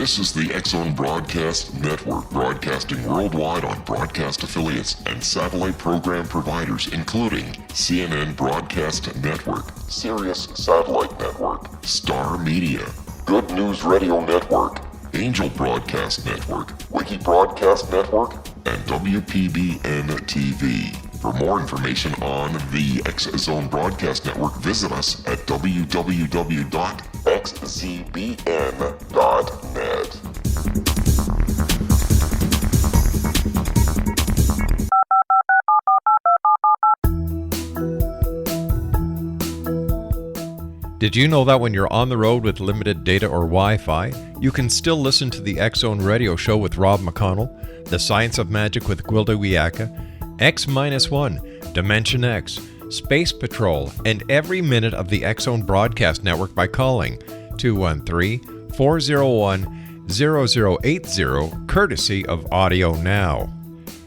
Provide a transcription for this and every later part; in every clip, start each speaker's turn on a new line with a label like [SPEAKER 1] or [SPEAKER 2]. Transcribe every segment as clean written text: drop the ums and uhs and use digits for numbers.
[SPEAKER 1] This is the X-Zone Broadcast Network, broadcasting worldwide on broadcast affiliates and satellite program providers, including CNN Broadcast Network, Sirius Satellite Network, Star Media, Good News Radio Network, Angel Broadcast Network, Wiki Broadcast Network, and WPBN TV. For more information on the X-Zone Broadcast Network, visit us at www.xzbn.net.
[SPEAKER 2] Did you know that when you're on the road with limited data or Wi-Fi, you can still listen to the X-Zone Radio Show with Rob McConnell, The Science of Magic with Gwilda Wiyaka, X-1, Dimension X, Space Patrol, and every minute of the X-Zone Broadcast Network by calling 213-401-0080, courtesy of Audio Now.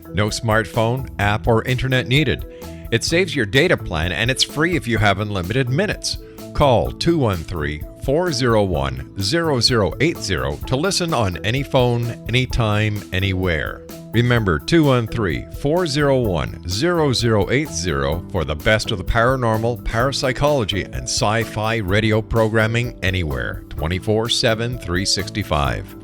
[SPEAKER 2] No smartphone, app, or internet needed. It saves your data plan and it's free if you have unlimited minutes. Call 213-401-0080 to listen on any phone, anytime, anywhere. Remember 213-401-0080 for the best of the paranormal, parapsychology, and sci-fi radio programming anywhere, 24/7, 365.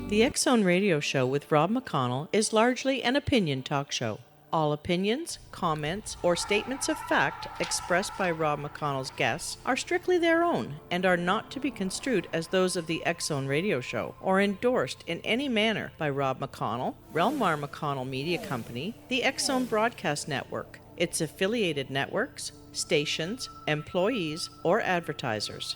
[SPEAKER 3] The X-Zone Radio Show with Rob McConnell is largely an opinion talk show. All opinions, comments, or statements of fact expressed by Rob McConnell's guests are strictly their own and are not to be construed as those of the X-Zone Radio Show or endorsed in any manner by Rob McConnell, Relmar McConnell Media Company, the X-Zone Broadcast Network, its affiliated networks, stations, employees, or advertisers.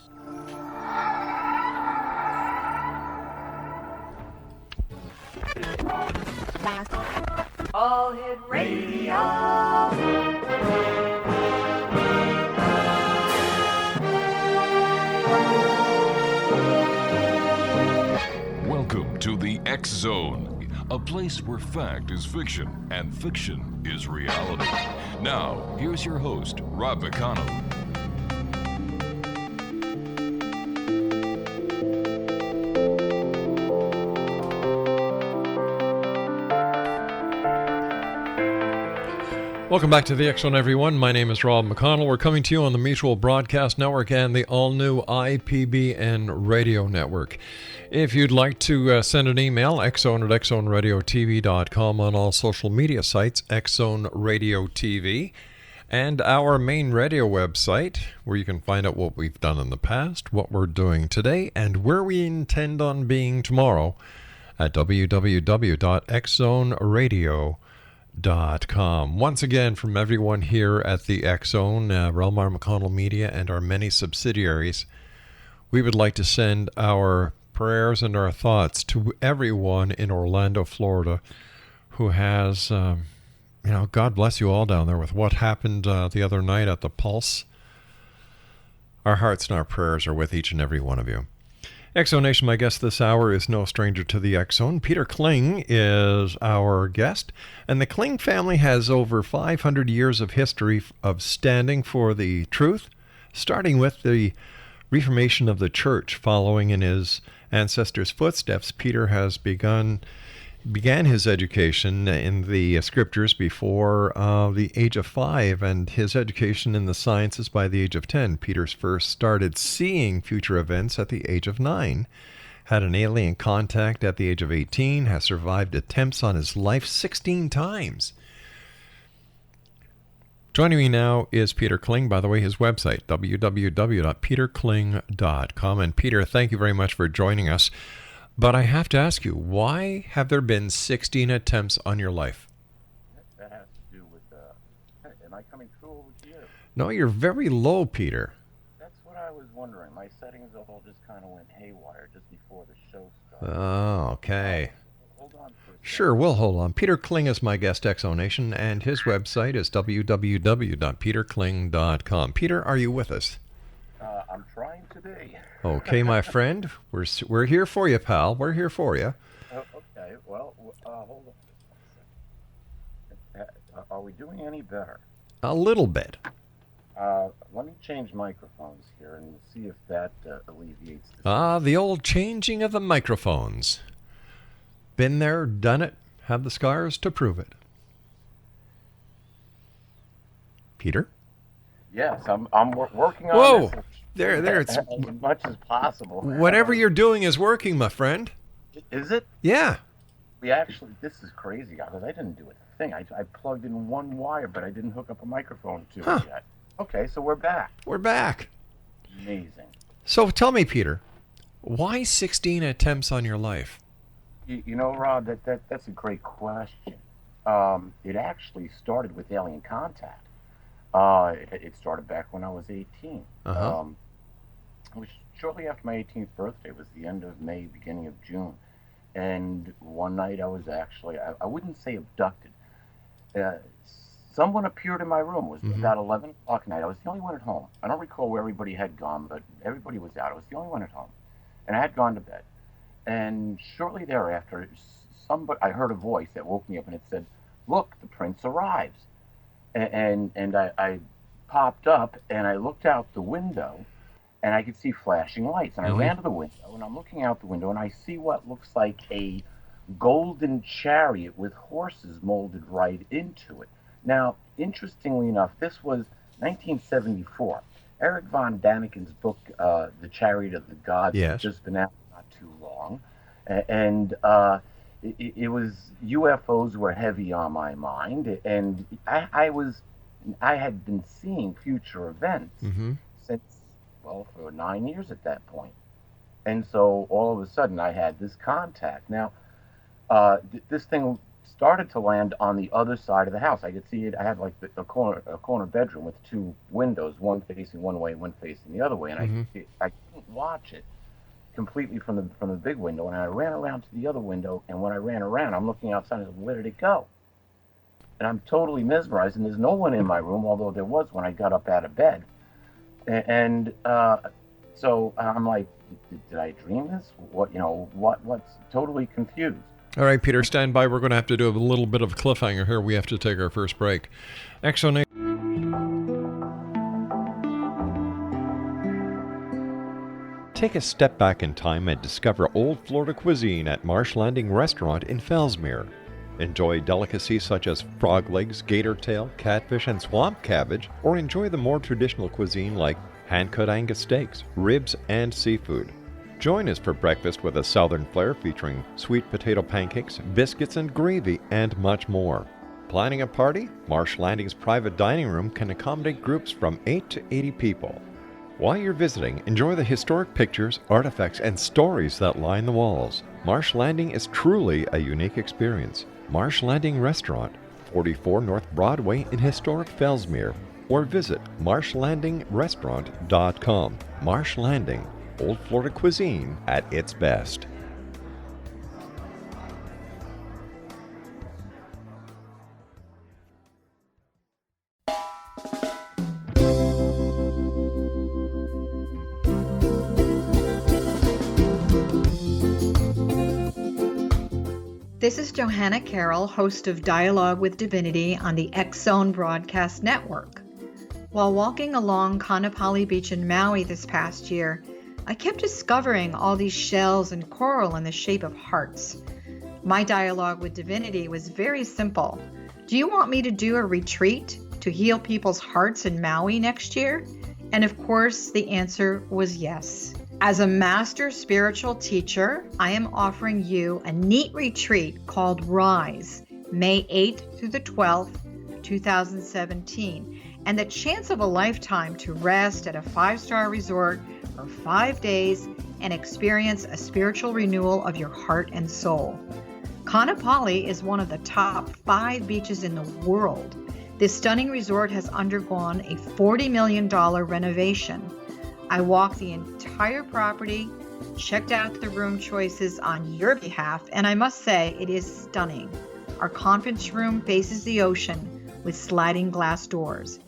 [SPEAKER 4] All Hit Radio.
[SPEAKER 5] Welcome to the X-Zone, a place where fact is fiction and fiction is reality. Now, here's your host, Rob McConnell.
[SPEAKER 2] Welcome back to the X-Zone, everyone. My name is Rob McConnell. We're coming to you on the Mutual Broadcast Network and the all-new IPBN Radio Network. If you'd like to send an email, xzone at xzoneradiotv.com, on all social media sites, X-Zone Radio TV, and our main radio website, where you can find out what we've done in the past, what we're doing today, and where we intend on being tomorrow at www.xzoneradio.com. Once again, from everyone here at the X-Zone, Relmar McConnell Media, and our many subsidiaries, we would like to send our prayers and our thoughts to everyone in Orlando, Florida, who has, God bless you all down there with what happened the other night at the Pulse. Our hearts and our prayers are with each and every one of you. X-Zone Nation, my guest this hour is no stranger to the X-Zone. Peter Kling is our guest, and the Kling family has over 500 years of history of standing for the truth, starting with the Reformation of the Church. Following in his ancestors' footsteps, Peter has began his education in the scriptures before the age of 5, and his education in the sciences by the age of 10. Peter's first started seeing future events at the age of 9, had an alien contact at the age of 18, has survived attempts on his life 16 times. Joining me now is Peter Kling. By the way, his website, www.peterkling.com. And Peter, thank you very much for joining us. But I have to ask you, why have there been 16 attempts on your life?
[SPEAKER 6] That has to do with, am I coming through over here?
[SPEAKER 2] No, you're very low, Peter.
[SPEAKER 6] That's what I was wondering. My settings all just kind of went haywire just before the show started.
[SPEAKER 2] Oh, okay.
[SPEAKER 6] Hold on for a second.
[SPEAKER 2] Sure, we'll hold on. Peter Kling is my guest, X-Zone Nation, and his website is www.peterkling.com. Peter, are you with us?
[SPEAKER 6] I'm trying today.
[SPEAKER 2] Okay, my friend. We're here for you, pal. We're here for you.
[SPEAKER 6] Okay, well, hold on just 1 second. Are we doing any better?
[SPEAKER 2] A little bit.
[SPEAKER 6] Let me change microphones here and see if that alleviates this.
[SPEAKER 2] The old changing of the microphones. Been there, done it, have the scars to prove it. Peter?
[SPEAKER 6] Yes, I'm working on
[SPEAKER 2] Whoa!
[SPEAKER 6] this
[SPEAKER 2] There, it's...
[SPEAKER 6] as much as possible.
[SPEAKER 2] Whatever you're doing is working, my friend.
[SPEAKER 6] Is it?
[SPEAKER 2] Yeah.
[SPEAKER 6] This is crazy, because I didn't do a thing. I plugged in one wire, but I didn't hook up a microphone to it yet. Okay, so we're back.
[SPEAKER 2] We're back.
[SPEAKER 6] Amazing.
[SPEAKER 2] So tell me, Peter, why 16 attempts on your life?
[SPEAKER 6] You know, Rob, that's a great question. It actually started with alien contact. It started back when I was 18.
[SPEAKER 2] Uh-huh.
[SPEAKER 6] It was shortly after my 18th birthday. It was the end of May, beginning of June. And one night I was actually, I wouldn't say abducted. Someone appeared in my room. It was about 11 o'clock at night. I was the only one at home. I don't recall where everybody had gone, but everybody was out. I was the only one at home. And I had gone to bed. And shortly thereafter, I heard a voice that woke me up, and it said, "Look, the prince arrives." And I popped up, and I looked out the window, and I could see flashing lights. And I ran to the window, and I'm looking out the window, and I see what looks like a golden chariot with horses molded right into it. Now, interestingly enough, this was 1974. Eric von Daniken's book, The Chariot of the Gods, had just been out not too long. And it was, UFOs were heavy on my mind. And I had been seeing future events since, well, for 9 years at that point. And so all of a sudden I had this contact. Now, this thing started to land on the other side of the house. I could see it. I had like a corner bedroom with two windows, one facing one way, one facing the other way, and I couldn't watch it completely from the big window. And I ran around to the other window, and when I ran around, I'm looking outside and I said, "Where did it go?" And I'm totally mesmerized, and there's no one in my room, although there was when I got up out of bed. And so I'm like, did I dream this? What's totally confused.
[SPEAKER 2] All right, Peter, stand by. We're going to have to do a little bit of a cliffhanger here. We have to take our first break. Exonation. Take a step back in time and discover old Florida cuisine at Marsh Landing Restaurant in Fellsmere. Enjoy delicacies such as frog legs, gator tail, catfish, and swamp cabbage, or enjoy the more traditional cuisine like hand-cut Angus steaks, ribs, and seafood. Join us for breakfast with a southern flair featuring sweet potato pancakes, biscuits and gravy, and much more. Planning a party? Marsh Landing's private dining room can accommodate groups from 8 to 80 people. While you're visiting, enjoy the historic pictures, artifacts, and stories that line the walls. Marsh Landing is truly a unique experience. Marsh Landing Restaurant, 44 North Broadway in historic Fellsmere, or visit marshlandingrestaurant.com. Marsh Landing, old Florida cuisine at its best.
[SPEAKER 4] This is Johanna Carroll, host of Dialogue with Divinity on the X-Zone Broadcast Network. While walking along Kaanapali Beach in Maui this past year, I kept discovering all these shells and coral in the shape of hearts. My dialogue with Divinity was very simple. Do you want me to do a retreat to heal people's hearts in Maui next year? And of course, the answer was yes. As a master spiritual teacher, I am offering you a neat retreat called Rise, May 8th through the 12th, 2017, and the chance of a lifetime to rest at a 5-star resort for 5 days and experience a spiritual renewal of your heart and soul. Kaanapali is one of the top 5 beaches in the world. This stunning resort has undergone a $40 million renovation. I walked the entire property, checked out the room choices on your behalf, and I must say it is stunning. Our conference room faces the ocean with sliding glass doors.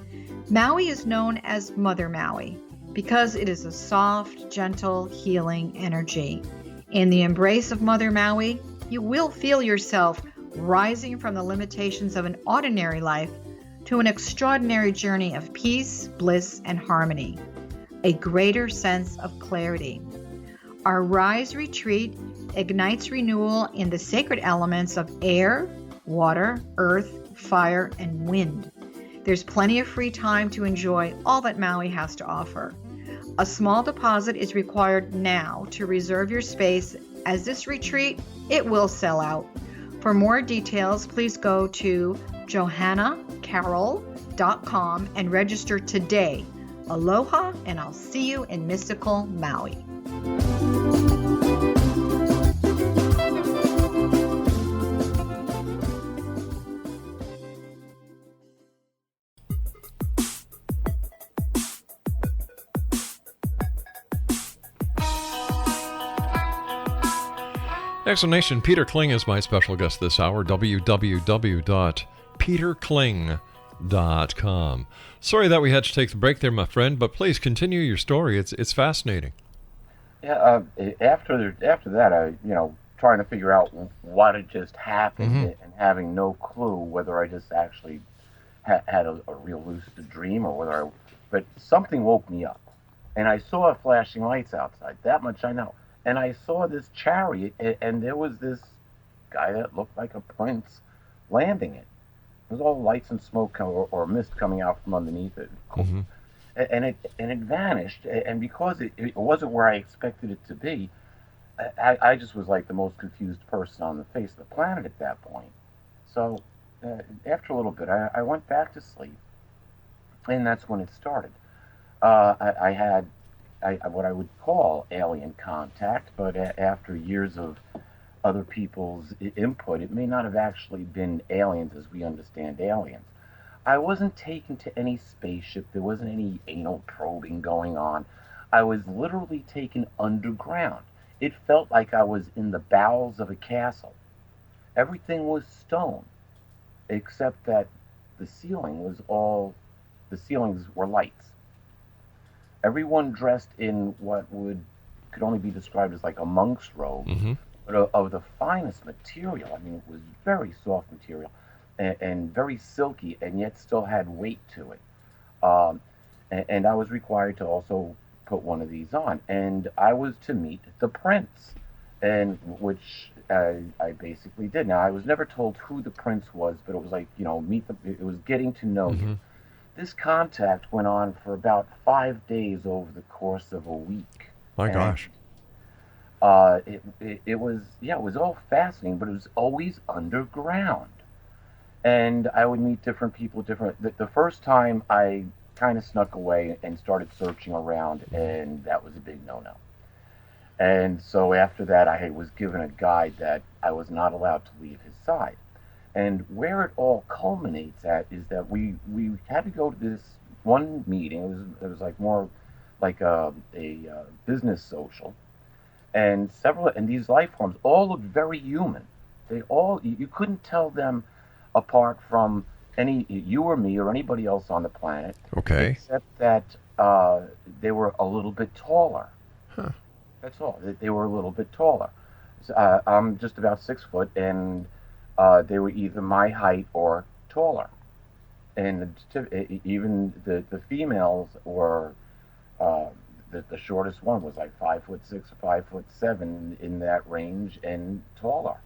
[SPEAKER 4] Maui is known as Mother Maui because it is a soft, gentle, healing energy. In the embrace of Mother Maui, you will feel yourself rising from the limitations of an ordinary life to an extraordinary journey of peace, bliss, and harmony, a greater sense of clarity. Our Rise retreat ignites renewal in the sacred elements of air, water, earth, fire, and wind. There's plenty of free time to enjoy all that Maui has to offer. A small deposit is required now to reserve your space, as this retreat, it will sell out. For more details, please go to johannacarroll.com and register today. Aloha, and I'll see you in mystical Maui.
[SPEAKER 2] Explanation, Peter Kling is my special guest this hour, www.peterkling.com. Sorry that we had to take the break there, my friend, but please continue your story. It's fascinating.
[SPEAKER 6] Yeah, after that, I trying to figure out what had just happened and having no clue whether I just actually had a real lucid dream or whether but something woke me up, and I saw flashing lights outside. That much I know. And I saw this chariot, and there was this guy that looked like a prince landing it. It was all lights and smoke or mist coming out from underneath it.
[SPEAKER 2] Mm-hmm.
[SPEAKER 6] And it vanished. And because it wasn't where I expected it to be, I just was like the most confused person on the face of the planet at that point. So after a little bit, I went back to sleep, and that's when it started. I had what I would call alien contact, but after years of other people's input, it may not have actually been aliens as we understand aliens. I wasn't taken to any spaceship. There wasn't any anal probing going on. I was literally taken underground. It felt like I was in the bowels of a castle. Everything was stone, except that the ceilings were lights. Everyone dressed in what could only be described as like a monk's robe, but of the finest material. I mean, it was very soft material and very silky, and yet still had weight to it. And I was required to also put one of these on, and I was to meet the prince, and which I basically did. Now, I was never told who the prince was, but it was like, it was getting to know you. This contact went on for about 5 days over the course of a week.
[SPEAKER 2] My gosh.
[SPEAKER 6] It was all fascinating, but it was always underground. And I would meet different people, the first time I kind of snuck away and started searching around, and that was a big no-no. And so after that, I was given a guide that I was not allowed to leave his side. And where it all culminates at is that we had to go to this one meeting. It was like more like a business social, and these life forms all looked very human. You couldn't tell them apart from you or me or anybody else on the planet.
[SPEAKER 2] Okay.
[SPEAKER 6] Except that they were a little bit taller.
[SPEAKER 2] Huh.
[SPEAKER 6] That's all. They were a little bit taller. So, I'm just about 6 foot, and they were either my height or taller, and even the females were the shortest one was like 5'6", 5'7" in that range, and taller.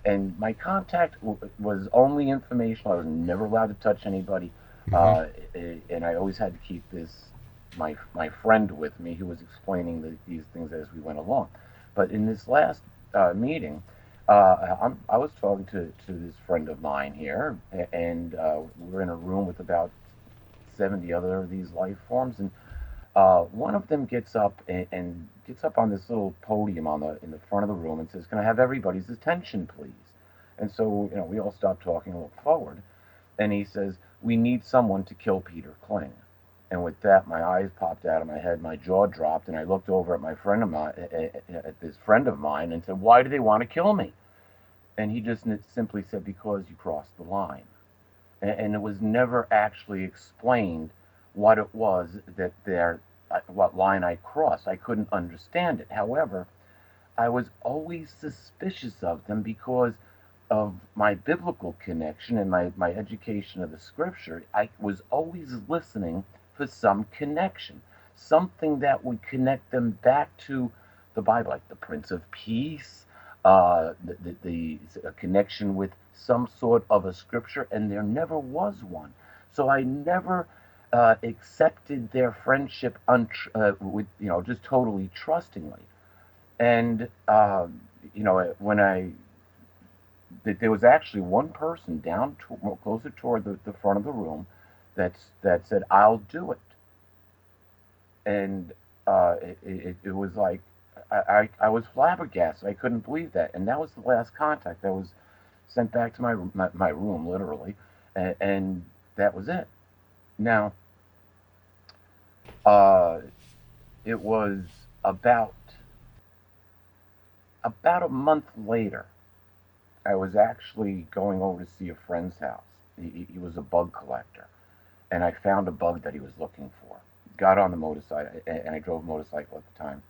[SPEAKER 6] And my contact was only informational. I was never allowed to touch anybody, and I always had to keep my friend with me, who was explaining these things as we went along. But in this last meeting, I was talking to this friend of mine here, and we're in a room with about 70 other of these life forms, and one of them gets up and gets up on this little podium in the front of the room and says, "Can I have everybody's attention, please?" And so we all stop talking and look forward, and he says, "We need someone to kill Peter Kling." And with that, my eyes popped out of my head, my jaw dropped, and I looked over at this friend of mine, and said, "Why do they want to kill me?" And he just simply said, "Because you crossed the line." And it was never actually explained what it was what line I crossed. I couldn't understand it. However, I was always suspicious of them because of my biblical connection and my education of the scripture, I was always listening for some connection, something that would connect them back to the Bible, like the Prince of Peace, a connection with some sort of a scripture, and there never was one. So I never accepted their friendship with, just totally trustingly. And when there was actually one person down closer toward the front of the room that said, "I'll do it," and it was like I was flabbergasted. I couldn't believe that, and that was the last contact. I was sent back to my room, literally, and that was it. Now, it was about a month later. I was actually going over to see a friend's house. He was a bug collector, and I found a bug that he was looking for. Got on the motorcycle, and I drove a motorcycle at the time.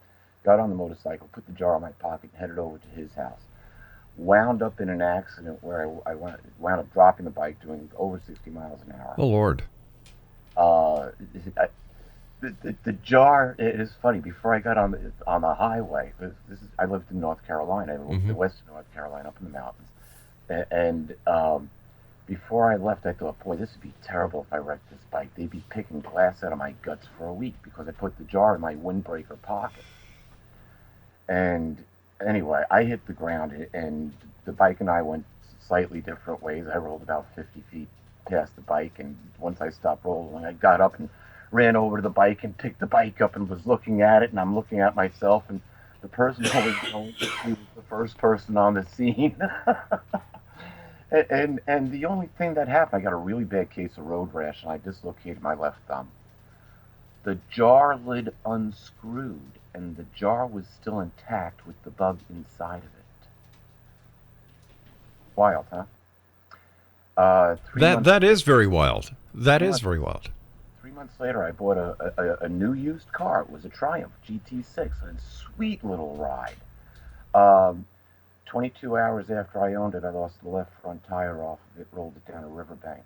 [SPEAKER 6] Got on the motorcycle, put the jar in my pocket, headed over to his house. Wound up in an accident where I wound up dropping the bike doing over 60 miles an hour.
[SPEAKER 2] Oh, Lord.
[SPEAKER 6] The jar is funny. Before I got on the highway, I lived in North Carolina. I lived in western North Carolina, up in the mountains. And before I left, I thought, boy, this would be terrible if I wrecked this bike. They'd be picking glass out of my guts for a week because I put the jar in my windbreaker pocket. And anyway, I hit the ground, and the bike and I went slightly different ways. I rolled about 50 feet past the bike, and once I stopped rolling, I got up and ran over to the bike and picked the bike up and was looking at it, and I'm looking at myself, and the person who was going to see was the first person on the scene. and the only thing that happened, I got a really bad case of road rash, and I dislocated my left thumb. The jar lid unscrewed, and the jar was still intact with the bug inside of it. Wild, huh?
[SPEAKER 2] That is very wild. That is very wild.
[SPEAKER 6] 3 months later, I bought a new used car. It was a Triumph GT6, a sweet little ride. 22 hours after I owned it, I lost the left front tire off of it, rolled it down a riverbank.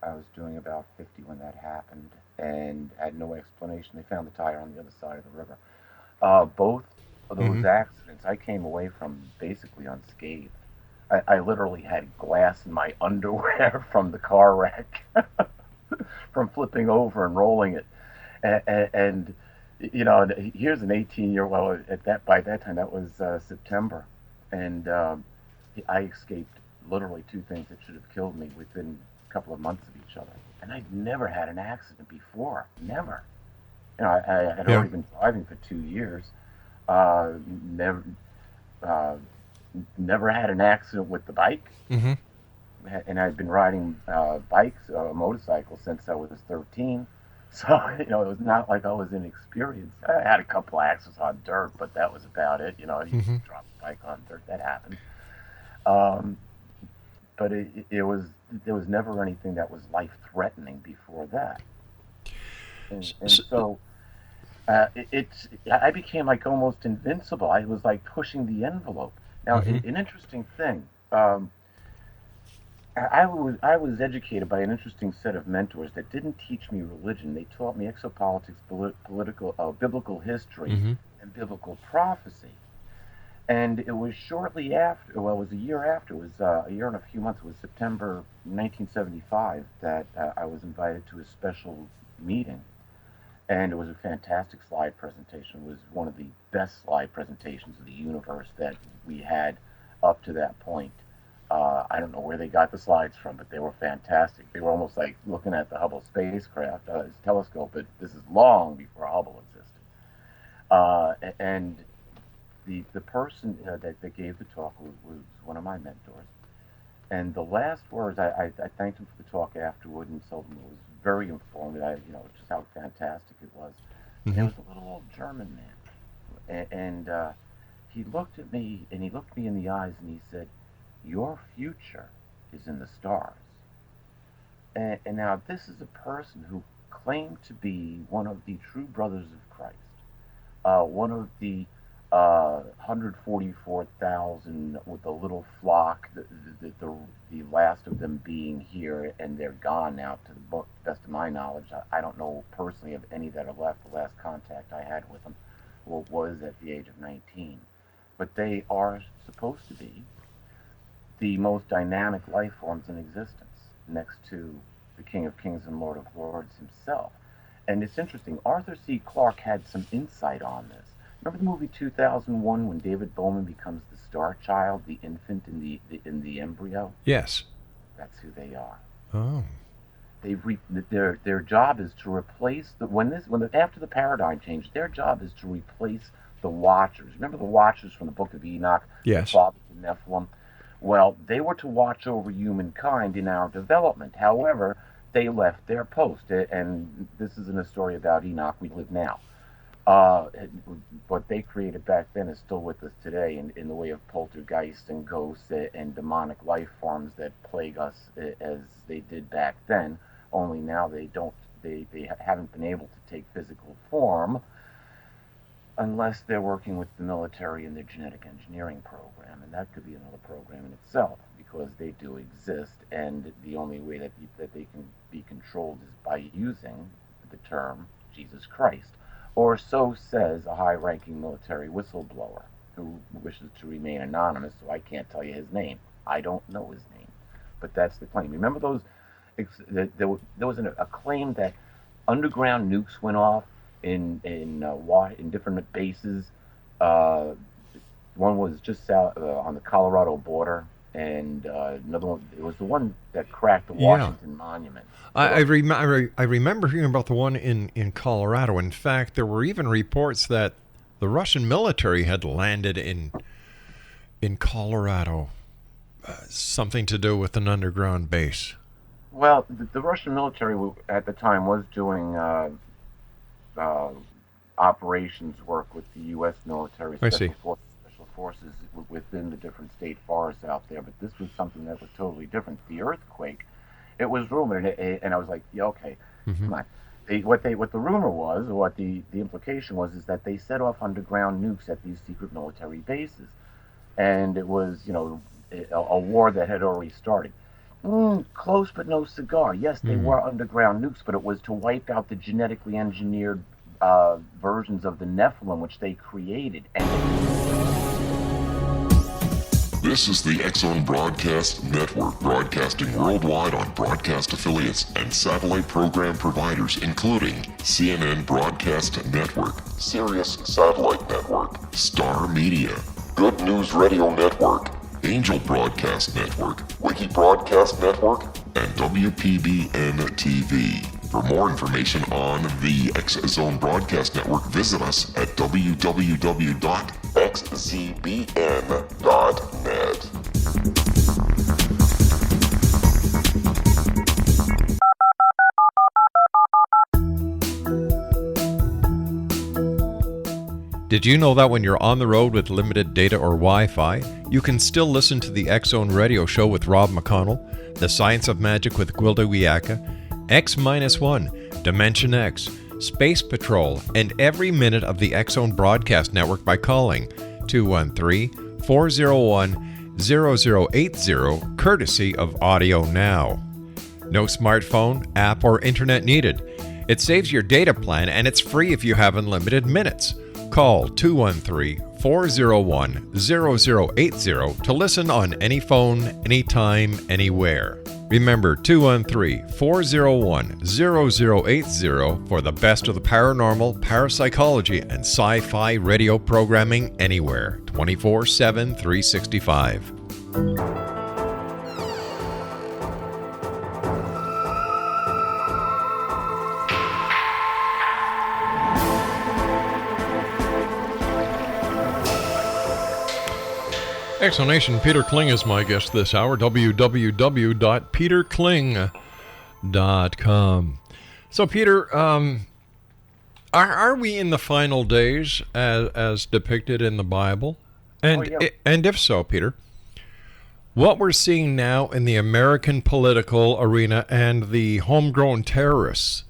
[SPEAKER 6] I was doing about 50 when that happened, and had no explanation. They found the tire on the other side of the river. Both of those accidents, I came away from basically unscathed. I literally had glass in my underwear from the car wreck, from flipping over and rolling it. And here's an 18-year-old. By that time, that was September, and I escaped literally two things that should have killed me within a couple of months of each other. And I'd never had an accident before, never. I had already been driving for 2 years. Never had an accident with the bike. And I'd been riding motorcycles since I was 13. So, it was not like I was inexperienced. I had a couple accidents on dirt, but that was about it. You drop the bike on dirt, that happened. But there was never anything that was life-threatening before that. And so I became like almost invincible. I was like pushing the envelope. Now, an interesting thing. I was educated by an interesting set of mentors that didn't teach me religion. They taught me exopolitics, biblical history, and biblical prophecy. And it was shortly after, well, it was a year after, it was a year and a few months, it was September 1975, that I was invited to a special meeting. And it was a fantastic slide presentation. It was one of the best slide presentations of the universe that we had up to that point. I don't know where they got the slides from, but they were fantastic. They were almost like looking at the Hubble spacecraft, his telescope, but this is long before Hubble existed. And the person that gave the talk was one of my mentors. And the last words, I thanked him for the talk afterward and told him it was very informative, just how fantastic it was. And it was a little old German man. And he looked at me, and he looked me in the eyes, and he said, "Your future is in the stars." And now this is a person who claimed to be one of the true brothers of Christ, one of the 144,000 with a little flock, the last of them being here, and they're gone now, to the best of my knowledge. I don't know personally of any that are left. The last contact I had with them was at the age of 19. But they are supposed to be the most dynamic life forms in existence, next to the King of Kings and Lord of Lords himself. And it's interesting, Arthur C. Clarke had some insight on this. Remember the movie 2001 when David Bowman becomes the Star Child, the infant in the embryo?
[SPEAKER 2] Yes.
[SPEAKER 6] That's who they are.
[SPEAKER 2] Oh.
[SPEAKER 6] Their job is to replace after the paradigm change. Their job is to replace the Watchers. Remember the Watchers from the Book of Enoch?
[SPEAKER 2] Yes.
[SPEAKER 6] The fathers of Nephilim. Well, they were to watch over humankind in our development. However, they left their post, and this isn't a story about Enoch. We live now. What they created back then is still with us today in the way of poltergeists and ghosts and demonic life forms that plague us as they did back then. Only now they haven't been able to take physical form unless they're working with the military and their genetic engineering program, and that could be another program in itself, because they do exist, and the only way that they can be controlled is by using the term Jesus Christ. Or so says a high-ranking military whistleblower who wishes to remain anonymous, so I can't tell you his name. I don't know his name, but that's the claim. Remember those? There was a claim that underground nukes went off in different bases. One was just south on the Colorado border, and another one, it was the one that cracked the Washington Monument.
[SPEAKER 2] I remember hearing about the one in Colorado. In fact, there were even reports that the Russian military had landed in Colorado, something to do with an underground base.
[SPEAKER 6] Well, the Russian military at the time was doing operations work with the U.S. military, special forces within the different state forests out there. But this was something that was totally different. The earthquake, it was rumored, and I was like, yeah, okay, come on. What the rumor was, or what the implication was, is that they set off underground nukes at these secret military bases, and it was, a war that had already started. Close but no cigar. Yes, they were underground nukes, but it was to wipe out the genetically engineered versions of the Nephilim, which they created.
[SPEAKER 1] This is the X-Zone Broadcast Network, broadcasting worldwide on broadcast affiliates and satellite program providers, including CNN Broadcast Network, Sirius Satellite Network, Star Media, Good News Radio Network, Angel Broadcast Network, Wiki Broadcast Network, and WPBN TV. For more information on the X-Zone Broadcast Network, visit us at www.xzbn.net.
[SPEAKER 2] Did you know that when you're on the road with limited data or Wi-Fi, you can still listen to the X-Zone Radio Show with Rob McConnell, The Science of Magic with Gwilda Wiyaka, X-1, Dimension X, Space Patrol, and every minute of the X-Zone Broadcast Network by calling 213-401-0080, courtesy of Audio Now. No smartphone, app, or internet needed. It saves your data plan, and it's free if you have unlimited minutes. Call 213-401-0080 to listen on any phone, anytime, anywhere. Remember 213-401-0080 for the best of the paranormal, parapsychology, and sci-fi radio programming anywhere, 24/7, 365. Explanation. Peter Kling is my guest this hour. www.peterkling.com. So, Peter, are we in the final days as depicted in the Bible? And and if so, Peter, what we're seeing now in the American political arena and the homegrown terrorist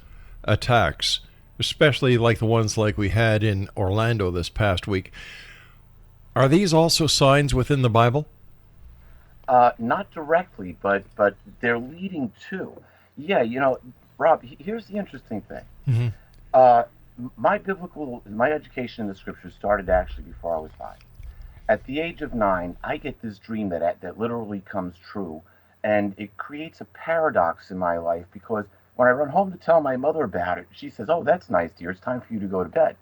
[SPEAKER 2] attacks, especially like the ones like we had in Orlando this past week, Are these also signs within the Bible?
[SPEAKER 6] Not directly, but they're leading to. Yeah, Rob, here's the interesting thing.
[SPEAKER 2] Mm-hmm.
[SPEAKER 6] My education in the scriptures started actually before I was 5. At the age of 9, I get this dream that literally comes true, and it creates a paradox in my life because when I run home to tell my mother about it, she says, "Oh, that's nice, dear. It's time for you to go to bed."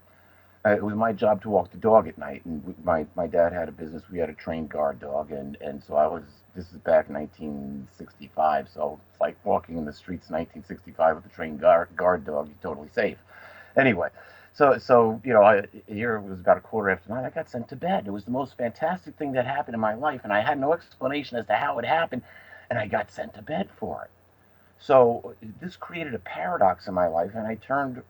[SPEAKER 6] It was my job to walk the dog at night, and my dad had a business. We had a trained guard dog, and so this is back in 1965, so it's like walking in the streets in 1965 with a trained guard dog. You're totally safe. Anyway, so here it was about 9:15. I got sent to bed. It was the most fantastic thing that happened in my life, and I had no explanation as to how it happened, and I got sent to bed for it. So this created a paradox in my life, and I turned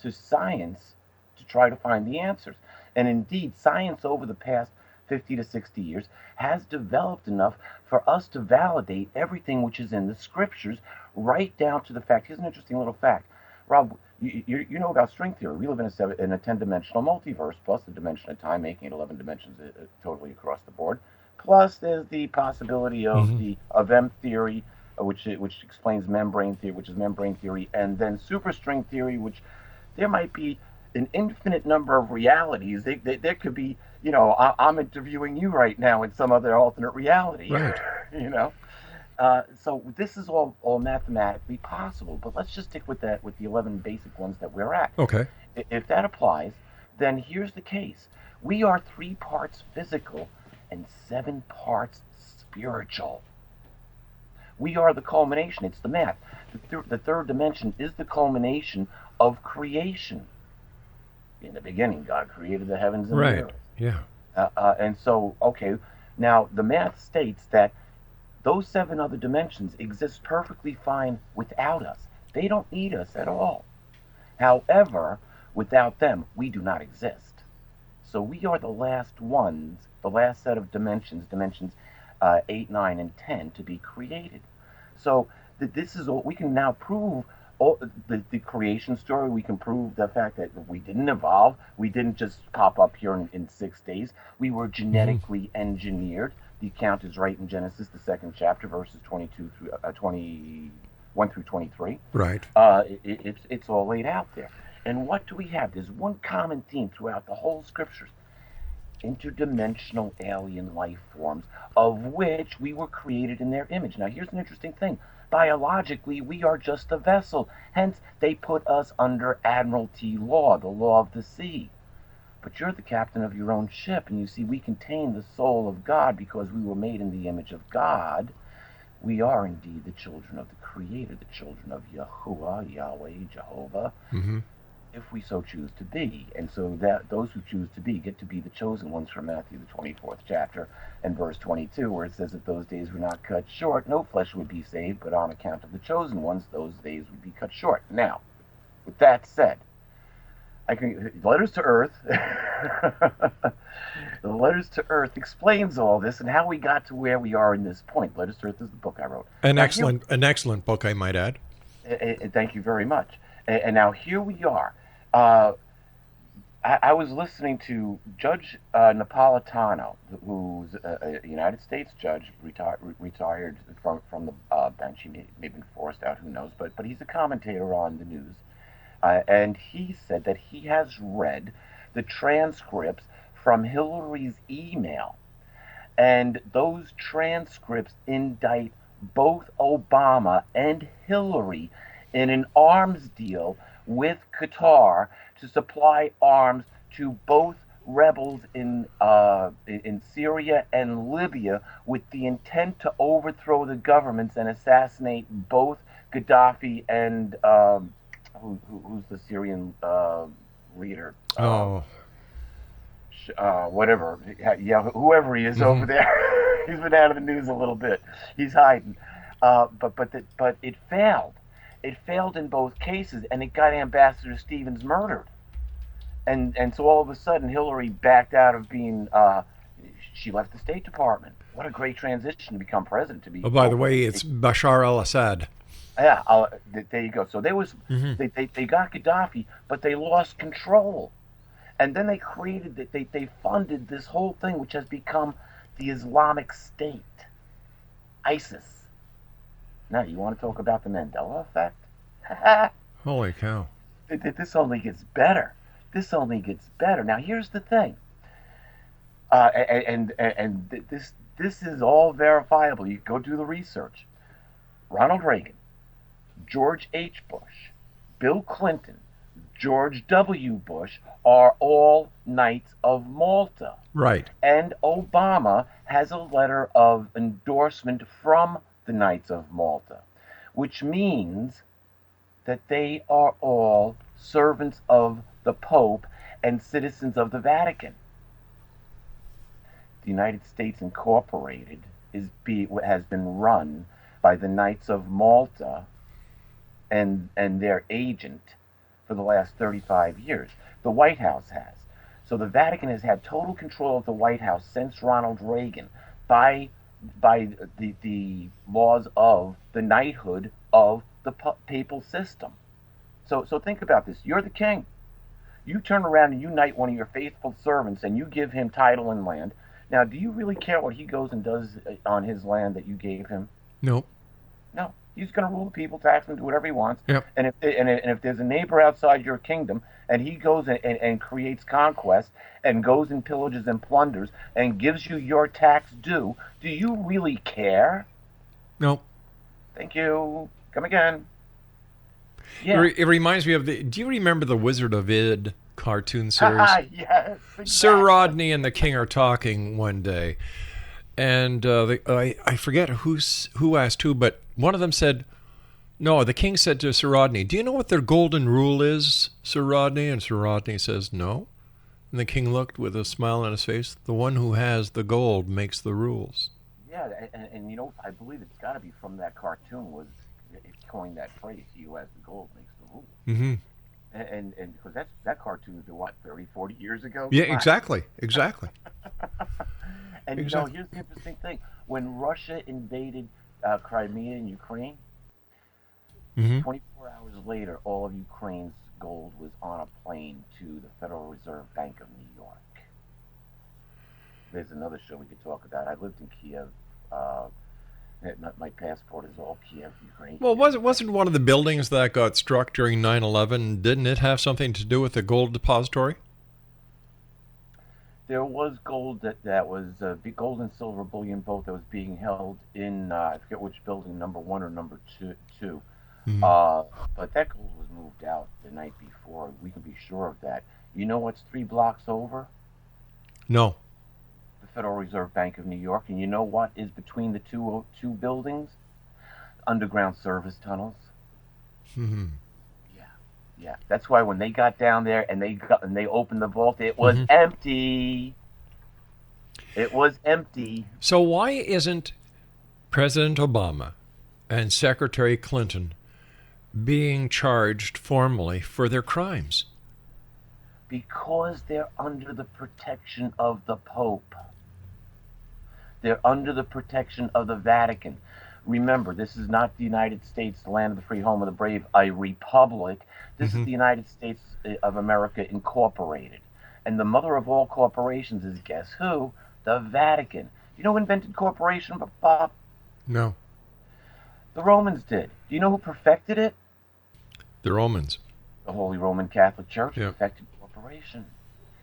[SPEAKER 6] to science to try to find the answers. And indeed, science over the past 50 to 60 years has developed enough for us to validate everything which is in the scriptures, right down to the fact. Here's an interesting little fact. Rob, you know about string theory. We live in a 10-dimensional multiverse, plus the dimension of time, making it 11 dimensions totally across the board. Plus, there's the possibility of M theory, which explains membrane theory, which is membrane theory, and then superstring theory, which there might be an infinite number of realities. There could be, I'm interviewing you right now in some other alternate reality.
[SPEAKER 2] Right.
[SPEAKER 6] So this is all mathematically possible, but let's just stick with the 11 basic ones that we're at.
[SPEAKER 2] Okay.
[SPEAKER 6] If that applies, then here's the case. We are 3 parts physical and 7 parts spiritual. We are the culmination. It's the math. The third dimension is the culmination of creation. In the beginning, God created the heavens and the earth.
[SPEAKER 2] Yeah.
[SPEAKER 6] And so, okay, now the math states that those 7 other dimensions exist perfectly fine without us. They don't need us at all. However, without them, we do not exist. So we are the last ones, the last set of dimensions 8, 9, and 10 to be created. So this is all we can now prove. The creation story. We can prove the fact that we didn't evolve. We didn't just pop up here in 6 days. We were genetically engineered. The account is right in Genesis, the 2nd chapter, verses 21 through 23.
[SPEAKER 2] Right.
[SPEAKER 6] It's all laid out there. And what do we have? There's one common theme throughout the whole scriptures: interdimensional alien life forms, of which we were created in their image. Now, here's an interesting thing. Biologically, we are just a vessel. Hence, they put us under Admiralty law, the law of the sea. But you're the captain of your own ship, and you see, we contain the soul of God because we were made in the image of God. We are indeed the children of the Creator, the children of Yahuwah, Yahweh, Jehovah, if we so choose to be. And so that those who choose to be get to be the chosen ones from Matthew, the 24th chapter, and verse 22, where it says, if those days were not cut short, no flesh would be saved, but on account of the chosen ones, those days would be cut short. Now, with that said, Letters to Earth, the Letters to Earth explains all this and how we got to where we are in this point. Letters to Earth is the book I wrote.
[SPEAKER 2] An excellent book, I might add.
[SPEAKER 6] Thank you very much. And now here we are. I was listening to Judge Napolitano, who's a United States judge, retired from the bench. He may have been forced out, who knows, but he's a commentator on the news. And he said that he has read the transcripts from Hillary's email. And those transcripts indict both Obama and Hillary in an arms deal with Qatar to supply arms to both rebels in Syria and Libya, with the intent to overthrow the governments and assassinate both Gaddafi and who's the Syrian leader? Whatever, yeah, whoever he is over there. He's been out of the news a little bit. He's hiding, but it failed. It failed in both cases, and it got Ambassador Stevens murdered. And so all of a sudden, Hillary backed out of being. She left the State Department. What a great transition to become president.
[SPEAKER 2] Oh, by the way, it's Bashar al-Assad.
[SPEAKER 6] Yeah, there you go. So there was they got Gaddafi, but they lost control. And then they created that they funded this whole thing, which has become the Islamic State, ISIS. Now, you want to talk about the Mandela effect?
[SPEAKER 2] Holy cow.
[SPEAKER 6] This only gets better. This only gets better. Now, here's the thing. This is all verifiable. You go do the research. Ronald Reagan, George H. Bush, Bill Clinton, George W. Bush are all Knights of Malta.
[SPEAKER 2] Right.
[SPEAKER 6] And Obama has a letter of endorsement from the Knights of Malta, which means that they are all servants of the Pope and citizens of the Vatican. The United States Incorporated has been run by the Knights of Malta and their agent for the last 35 years. The White House has. So the Vatican has had total control of the White House since Ronald Reagan by the laws of the knighthood of the papal system. So think about this. You're the king. You turn around and you knight one of your faithful servants and you give him title and land. Now, do you really care what he goes and does on his land that you gave him?
[SPEAKER 2] Nope.
[SPEAKER 6] No. He's going to rule the people, tax them, do whatever he wants.
[SPEAKER 2] Yep.
[SPEAKER 6] And if there's a neighbor outside your kingdom and he goes and creates conquest and goes and pillages and plunders and gives you your tax due, do you really care?
[SPEAKER 2] Nope.
[SPEAKER 6] Thank you. Come again. Yeah.
[SPEAKER 2] It reminds me of do you remember the Wizard of Id cartoon series?
[SPEAKER 6] Yes. Exactly.
[SPEAKER 2] Sir Rodney and the king are talking one day, and I forget who asked who, but one of them said, no, the king said to Sir Rodney, do you know what their golden rule is, Sir Rodney? And Sir Rodney says, no. And the king looked with a smile on his face. The one who has the gold makes the rules.
[SPEAKER 6] Yeah, and you know, I believe it's got to be from that cartoon was it coined that phrase, he who has the gold makes the rules.
[SPEAKER 2] Mm-hmm.
[SPEAKER 6] And because that cartoon was what, 30, 40 years ago?
[SPEAKER 2] Yeah, exactly.
[SPEAKER 6] And
[SPEAKER 2] exactly.
[SPEAKER 6] you know, here's the interesting thing. When Russia invaded Crimea and Ukraine, 24 hours later, all of Ukraine's gold was on a plane to the Federal Reserve Bank of New York. There's another show we could talk about. I lived in Kiev. My passport is all Kiev, Ukraine.
[SPEAKER 2] Well, wasn't one of the buildings that got struck during 9/11, didn't it have something to do with the gold depository?
[SPEAKER 6] There was gold that was gold and silver bullion both that was being held in I forget which building, number 1 or number 2.
[SPEAKER 2] Mm-hmm.
[SPEAKER 6] But that gold was moved out the night before. We can be sure of that. You know what's 3 blocks over?
[SPEAKER 2] No.
[SPEAKER 6] The Federal Reserve Bank of New York. And you know what is between the two buildings? Underground service tunnels.
[SPEAKER 2] Mm-hmm.
[SPEAKER 6] Yeah. That's why when they got down there and they opened the vault, it was empty. It was empty.
[SPEAKER 2] So why isn't President Obama and Secretary Clinton being charged formally for their crimes?
[SPEAKER 6] Because they're under the protection of the Pope. They're under the protection of the Vatican. Remember, this is not the United States, the land of the free, home of the brave, a republic. This is the United States of America Incorporated. And the mother of all corporations is, guess who? The Vatican. You know who invented corporation, Bob?
[SPEAKER 2] No.
[SPEAKER 6] The Romans did. Do you know who perfected it?
[SPEAKER 2] The Romans.
[SPEAKER 6] The Holy Roman Catholic Church
[SPEAKER 2] Yep.
[SPEAKER 6] perfected corporation.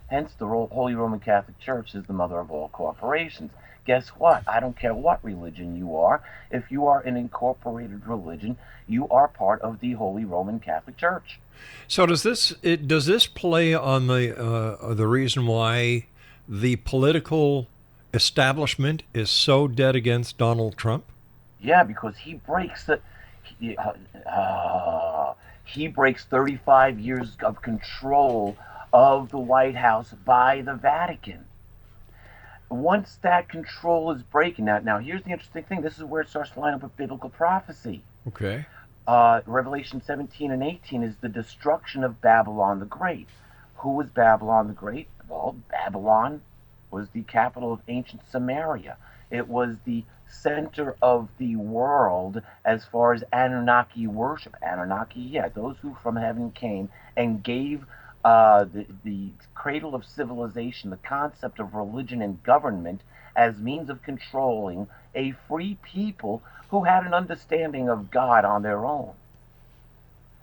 [SPEAKER 6] Hence, the Holy Roman Catholic Church is the mother of all corporations. Guess what? I don't care what religion you are. If you are an incorporated religion, you are part of the Holy Roman Catholic Church.
[SPEAKER 2] So does this play on the reason why the political establishment is so dead against Donald Trump?
[SPEAKER 6] Yeah, because he breaks he breaks 35 years of control of the White House by the Vatican. Once that control is breaking, now here's the interesting thing. This is where it starts to line up with biblical prophecy.
[SPEAKER 2] Okay.
[SPEAKER 6] Revelation 17 and 18 is the destruction of Babylon the Great. Who was Babylon the Great? Well, Babylon was the capital of ancient Samaria. It was the center of the world as far as Anunnaki worship. Anunnaki, yeah, those who from heaven came and gave the cradle of civilization, the concept of religion and government as means of controlling a free people who had an understanding of God on their own.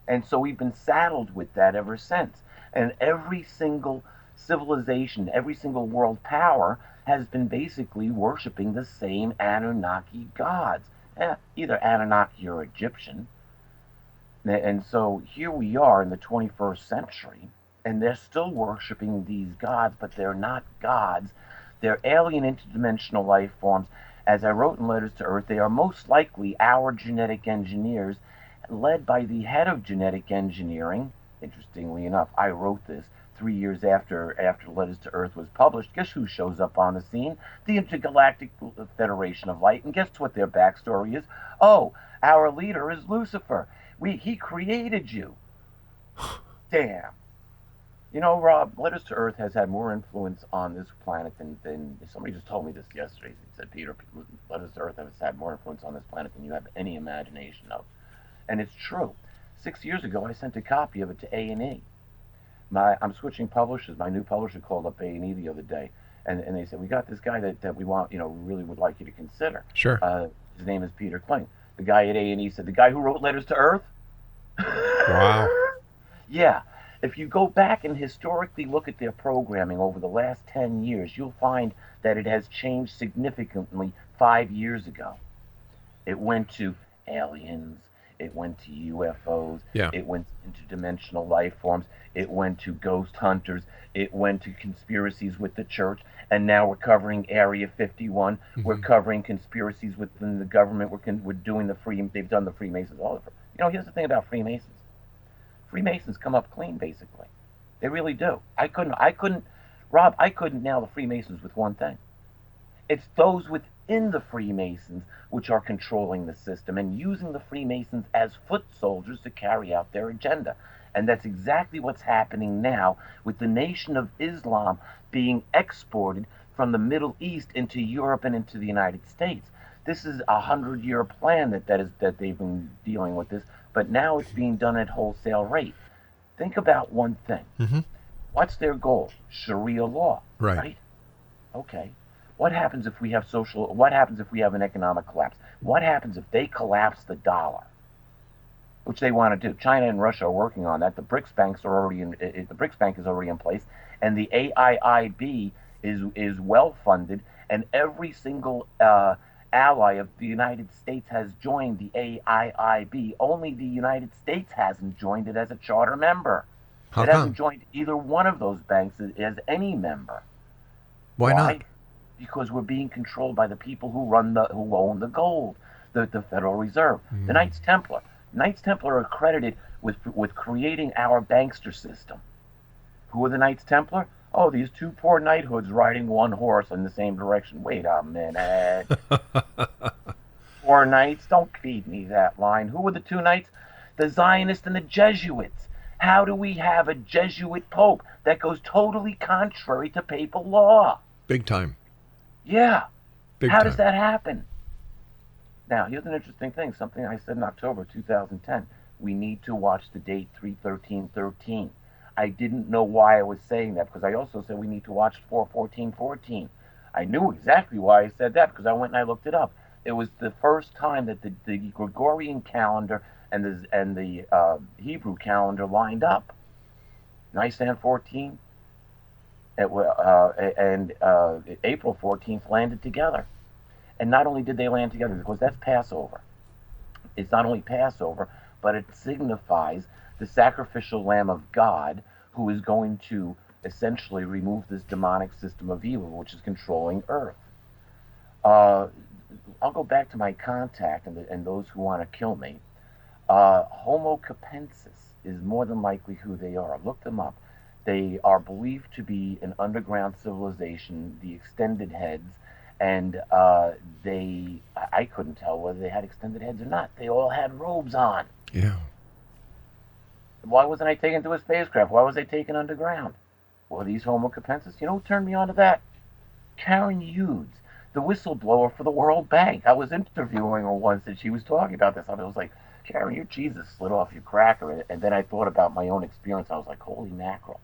[SPEAKER 6] And so we've been saddled with that ever since. And every single civilization, every single world power has been basically worshiping the same Anunnaki gods, either Anunnaki or Egyptian. And so here we are in the 21st century, and they're still worshiping these gods, but they're not gods. They're alien interdimensional life forms. As I wrote in Letters to Earth, they are most likely our genetic engineers, led by the head of genetic engineering. Interestingly enough, I wrote this 3 years after Letters to Earth was published. Guess who shows up on the scene? The Intergalactic Federation of Light. And guess what their backstory is? Oh, our leader is Lucifer. He created you. Damn. You know, Rob, Letters to Earth has had more influence on this planet than somebody just told me this yesterday. He said, Peter, Letters to Earth has had more influence on this planet than you have any imagination of. And it's true. 6 years ago, I sent a copy of it to A&E. I'm switching publishers. My new publisher called up A&E the other day, and they said, we got this guy that we want, we really would like you to consider.
[SPEAKER 2] Sure.
[SPEAKER 6] His name is Peter Kling. The guy at A&E said, the guy who wrote Letters to Earth?
[SPEAKER 2] Wow.
[SPEAKER 6] Yeah. If you go back and historically look at their programming over the last 10 years, you'll find that it has changed significantly 5 years ago. It went to aliens. It went to UFOs.
[SPEAKER 2] Yeah.
[SPEAKER 6] It went to interdimensional life forms. It went to ghost hunters. It went to conspiracies with the church. And now we're covering Area 51. Mm-hmm. We're covering conspiracies within the government. We're doing they've done the Freemasons all over. Here's the thing about Freemasons. Freemasons come up clean, basically. They really do. I couldn't nail the Freemasons with one thing. It's those within the Freemasons which are controlling the system and using the Freemasons as foot soldiers to carry out their agenda. And that's exactly what's happening now with the Nation of Islam being exported from the Middle East into Europe and into the United States. This is a 100-year plan that they've been dealing with this, but now it's being done at wholesale rate. Think about one thing.
[SPEAKER 2] Mm-hmm.
[SPEAKER 6] What's their goal? Sharia law, right? Okay. What happens if we have an economic collapse? What happens if they collapse the dollar? Which they want to do. China and Russia are working on that. The BRICS banks are already the BRICS Bank is already in place, and the AIIB is well funded, and every single ally of the United States has joined the AIIB. Only the United States hasn't joined it as a charter member.
[SPEAKER 2] How
[SPEAKER 6] it
[SPEAKER 2] come?
[SPEAKER 6] hasn't joined either one of those banks as any member.
[SPEAKER 2] Why not?
[SPEAKER 6] Because we're being controlled by the people who own the gold, the Federal Reserve, the Knights Templar. Knights Templar are credited with creating our bankster system. Who are the Knights Templar? Oh, these two poor knighthoods riding one horse in the same direction. Wait a minute. Poor knights, don't feed me that line. Who were the two knights? The Zionists and the Jesuits. How do we have a Jesuit pope that goes totally contrary to papal law?
[SPEAKER 2] Big time.
[SPEAKER 6] Yeah.
[SPEAKER 2] Big
[SPEAKER 6] How
[SPEAKER 2] time.
[SPEAKER 6] does that happen? Now, here's an interesting thing, something I said in October 2010. We need to watch the date 3/13/13. I didn't know why I was saying that, because I also said we need to watch 4/14/14. I knew exactly why I said that, because I went and I looked it up. It was the first time that the Gregorian calendar and the Hebrew calendar lined up. Nisan 14 and April 14th landed together. And not only did they land together, because that's Passover. It's not only Passover, but it signifies the sacrificial Lamb of God, who is going to essentially remove this demonic system of evil, which is controlling Earth. I'll go back to my contact and those who want to kill me. Homo capensis is more than likely who they are. Look them up. They are believed to be an underground civilization, the extended heads, and I couldn't tell whether they had extended heads or not. They all had robes on.
[SPEAKER 2] Yeah.
[SPEAKER 6] Why wasn't I taken to a spacecraft? Why was I taken underground? Well, these Homo capensis. You know who turned me on to that? Karen Hughes, the whistleblower for the World Bank. I was interviewing her once, and she was talking about this. I was like, Karen, your Jesus slid off your cracker. And then I thought about my own experience. I was like, holy mackerel.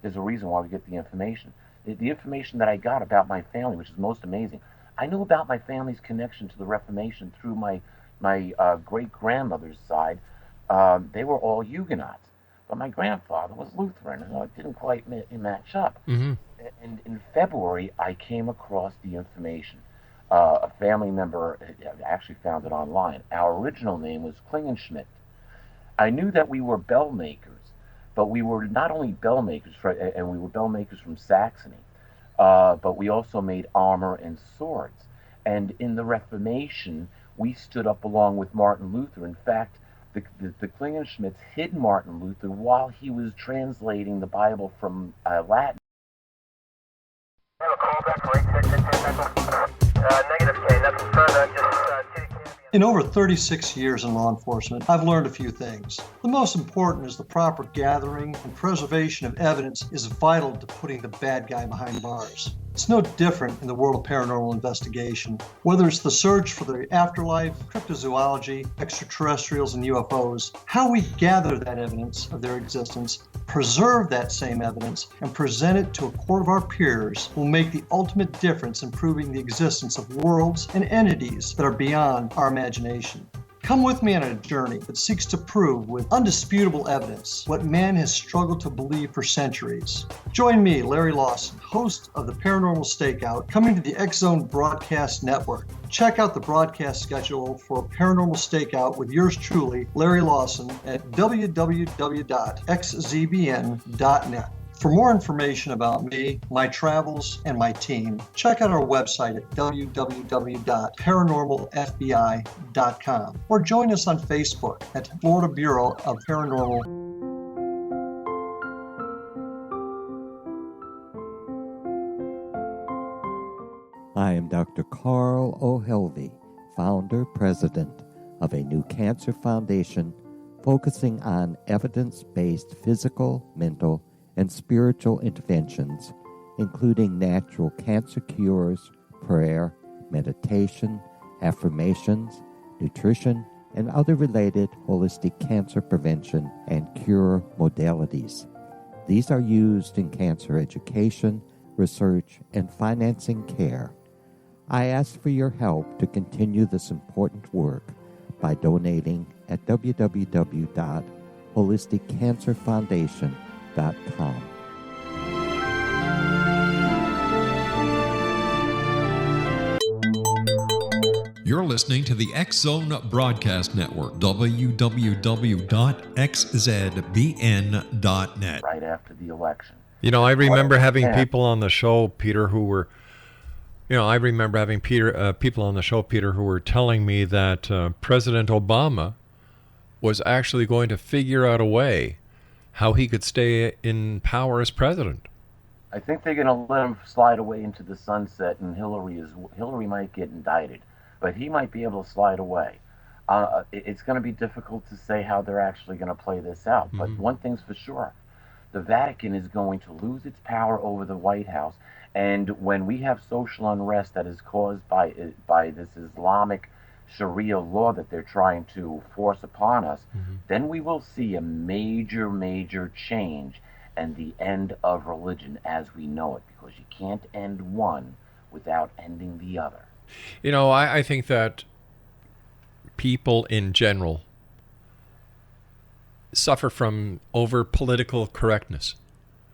[SPEAKER 6] There's a reason why we get the information. The information that I got about my family, which is most amazing. I knew about my family's connection to the Reformation through my great-grandmother's side. They were all Huguenots. But my grandfather was Lutheran, and it didn't quite match up.
[SPEAKER 2] Mm-hmm.
[SPEAKER 6] And in February, I came across the information. A family member actually found it online. Our original name was Kling. I knew that we were bell makers, but we were not only bell makers, and we were bell makers from Saxony, but we also made armor and swords. And in the Reformation, we stood up along with Martin Luther. In fact, the Klingenschmidts hid Martin Luther while he was translating the Bible from Latin.
[SPEAKER 7] In over 36 years in law enforcement, I've learned a few things. The most important is the proper gathering and preservation of evidence is vital to putting the bad guy behind bars. It's no different in the world of paranormal investigation. Whether it's the search for the afterlife, cryptozoology, extraterrestrials, and UFOs, how we gather that evidence of their existence, preserve that same evidence, and present it to a court of our peers will make the ultimate difference in proving the existence of worlds and entities that are beyond our imagination. Come with me on a journey that seeks to prove with undisputable evidence what man has struggled to believe for centuries. Join me, Larry Lawson, host of the Paranormal Stakeout, coming to the X Zone Broadcast Network. Check out the broadcast schedule for Paranormal Stakeout with yours truly, Larry Lawson, at www.xzbn.net. For more information about me, my travels, and my team, check out our website at www.paranormalfbi.com or join us on Facebook at Florida Bureau of Paranormal.
[SPEAKER 8] I am Dr. Carl O'Helvey, founder, president of a new cancer foundation focusing on evidence-based physical, mental, and spiritual interventions, including natural cancer cures, prayer, meditation, affirmations, nutrition, and other related holistic cancer prevention and cure modalities. These are used in cancer education, research, and financing care. I ask for your help to continue this important work by donating at www.holisticcancerfoundation.com.
[SPEAKER 2] You're listening to the X Zone Broadcast Network, www.xzbn.net.
[SPEAKER 6] Right after the election.
[SPEAKER 2] You know, I remember having people on the show, Peter, who were, people on the show, Peter, who were telling me that President Obama was actually going to figure out a way how he could stay in power as president.
[SPEAKER 6] I think they're going to let him slide away into the sunset, and Hillary might get indicted, but he might be able to slide away. It's going to be difficult to say how they're actually going to play this out, but one thing's for sure. The Vatican is going to lose its power over the White House, and when we have social unrest that is caused by this Islamic Sharia law that they're trying to force upon us, then we will see a major, major change and the end of religion as we know it, because you can't end one without ending the other.
[SPEAKER 2] You know, I think that people in general suffer from over political correctness.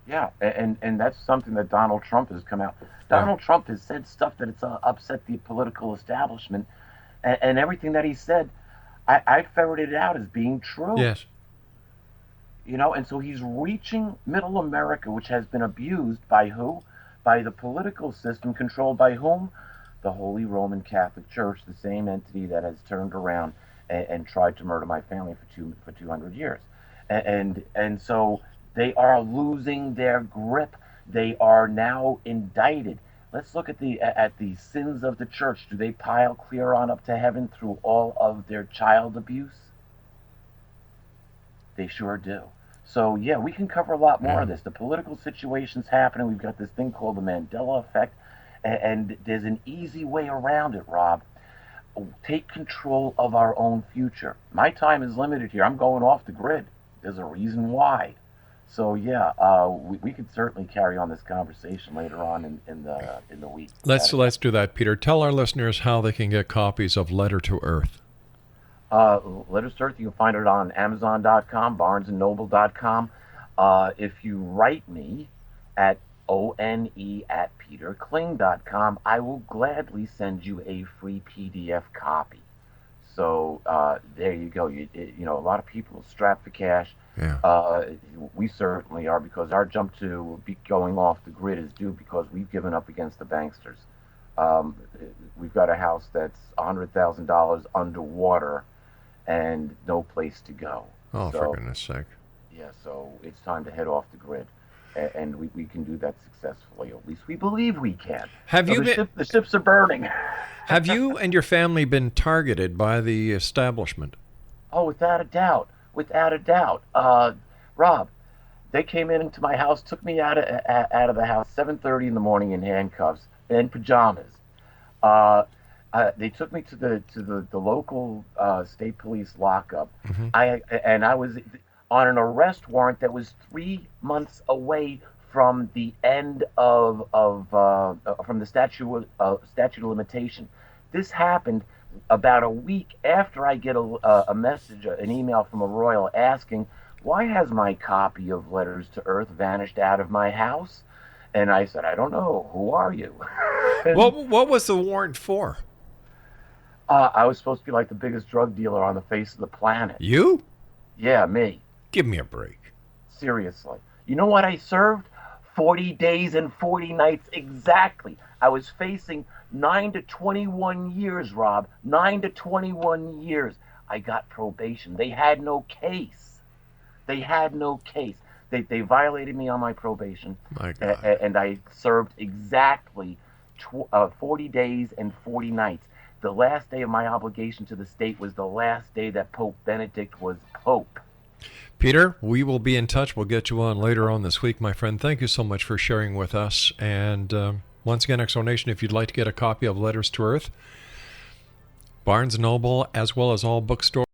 [SPEAKER 6] Yeah, and that's something that Donald Trump has come out. Donald Trump has said stuff that it's upset the political establishment, and everything that he said, I ferreted it out as being true.
[SPEAKER 2] Yes.
[SPEAKER 6] You know, and so he's reaching middle America, which has been abused by who? By the political system controlled by whom? The Holy Roman Catholic Church, the same entity that has turned around and tried to murder my family for 200 years. And so they are losing their grip. They are now indicted. Let's look at the sins of the church. Do they pile clear on up to heaven through all of their child abuse? They sure do. So, yeah, we can cover a lot more of this. The political situation's happening. We've got this thing called the Mandela effect, and there's an easy way around it, Rob. take control of our own future. My time is limited here. I'm going off the grid. There's a reason why. So yeah, we could certainly carry on this conversation later on in the week.
[SPEAKER 2] Let's do that, Peter. Tell our listeners how they can get copies of Letter to Earth.
[SPEAKER 6] Letters to Earth, you can find it on Amazon.com, BarnesandNoble.com. If you write me at one@peterkling.com, I will gladly send you a free PDF copy. So there you go. You know, a lot of people strapped for cash.
[SPEAKER 2] Yeah.
[SPEAKER 6] We certainly are, because our jump to be going off the grid is due because we've given up against the banksters. We've got a house that's $100,000 underwater and no place to go.
[SPEAKER 2] Oh, for goodness sake.
[SPEAKER 6] Yeah, so it's time to head off the grid. And we can do that successfully. At least we believe we can. The ships are burning.
[SPEAKER 2] Have you and your family been targeted by the establishment?
[SPEAKER 6] Oh, without a doubt. Without a doubt. Rob, they came into my house, took me out of the house 7:30 in the morning in handcuffs and pajamas. They took me to the local state police lockup.
[SPEAKER 2] Mm-hmm.
[SPEAKER 6] I was on an arrest warrant that was 3 months away from the end from the statute of limitation. This happened about a week after I get a message, an email from a royal asking, why has my copy of Letters to Earth vanished out of my house? And I said, I don't know. Who are you?
[SPEAKER 2] What was the warrant for?
[SPEAKER 6] I was supposed to be like the biggest drug dealer on the face of the planet.
[SPEAKER 2] You?
[SPEAKER 6] Yeah, me.
[SPEAKER 2] Give me a break.
[SPEAKER 6] Seriously. You know what I served? 40 days and 40 nights exactly. I was facing 9 to 21 years, Rob. 9 to 21 years. I got probation. They had no case. They violated me on my probation.
[SPEAKER 2] My God.
[SPEAKER 6] And I served exactly 40 days and 40 nights. The last day of my obligation to the state was the last day that Pope Benedict was Pope.
[SPEAKER 2] Peter, we will be in touch. We'll get you on later on this week, my friend. Thank you so much for sharing with us. And once again, X-Zone Nation, if you'd like to get a copy of Letters to Earth, Barnes & Noble, as well as all bookstores,